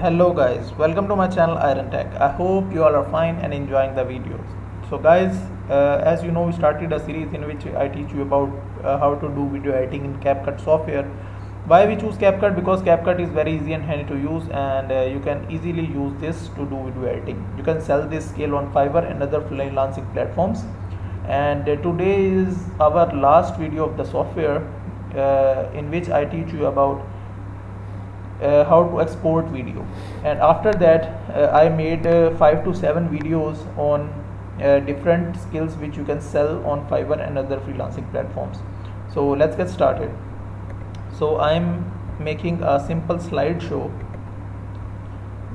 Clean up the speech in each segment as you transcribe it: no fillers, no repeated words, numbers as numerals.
Hello guys, welcome to my channel Iron Tech. I hope you all are fine and enjoying the videos. So guys, as you know, we started a series in which I teach you about how to do video editing in CapCut software. Why we choose CapCut? Because CapCut is very easy and handy to use, and you can easily use this to do video editing. You can sell this skill on Fiverr and other freelancing platforms. And today is our last video of the software in which I teach you about how to export video, and after that I made 5 to 7 videos on different skills which you can sell on Fiverr and other freelancing platforms. So let's get started. So I'm making a simple slideshow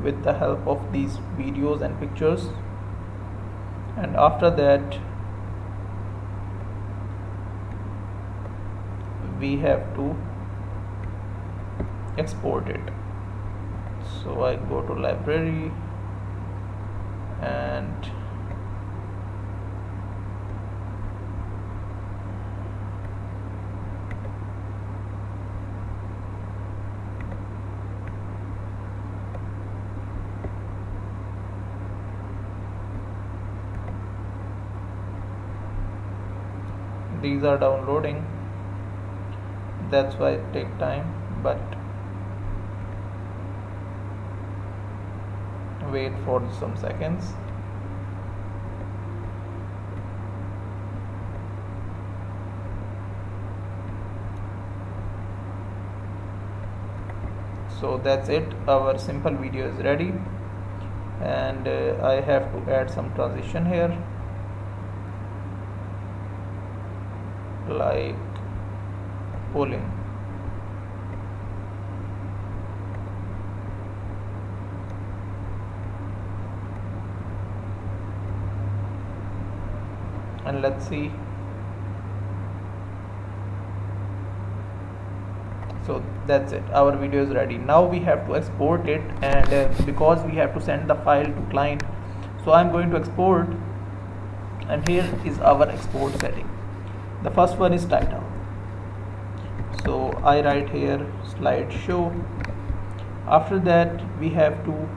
with the help of these videos and pictures, and after that we have to export it. So I go to library and these are downloading. That's why it takes time, but wait for some seconds. So that's it, our simple video is ready, and I have to add some transition here, like pulling. And let's see. So that's it, our video is ready. Now we have to export it, and because we have to send the file to client, so I'm going to export, and here is our export setting. The first one is title, so I write here slideshow. After that we have to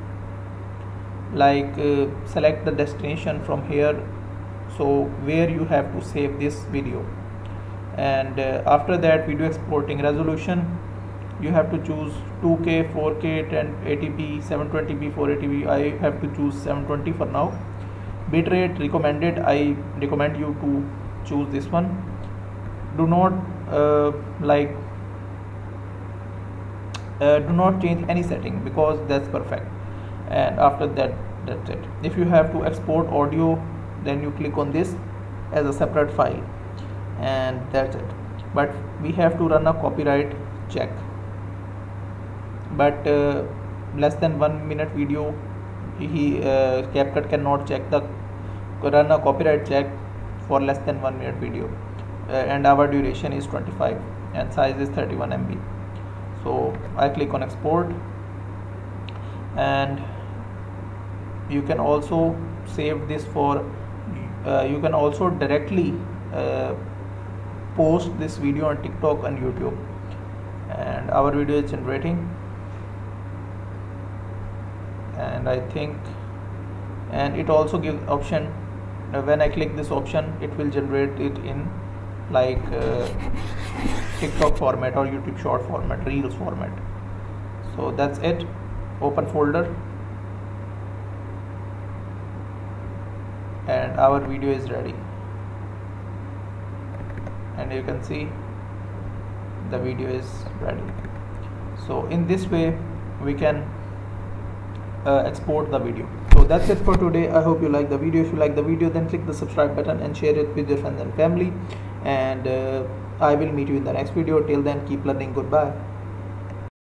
select the destination from here, so where you have to save this video, and after that video exporting resolution, you have to choose 2K, 4K, 1080p, 720p, 480p. I have to choose 720 for now. Bitrate recommended, I recommend you to choose this one. Do not do not change any setting, because that's perfect. And after that, that's it. If you have to export audio, then you click on this as a separate file, and that's it. But we have to run a copyright check, but less than 1 minute video, CapCut cannot run a copyright check for less than 1 minute video, and our duration is 25 and size is 31 MB. So I click on export, and you can also save this for you can also directly post this video on TikTok and YouTube. And our video is generating, and I think, and it also gives option, when I click this option, it will generate it in TikTok format or YouTube short format, reels format. So that's it. Open folder, and our video is ready, and you can see the video is ready. So in this way we can export the video. So that's it for today. I hope you like the video. If you like the video, then click the subscribe button and share it with your friends and family, and I will meet you in the next video. Till then, keep learning. Goodbye.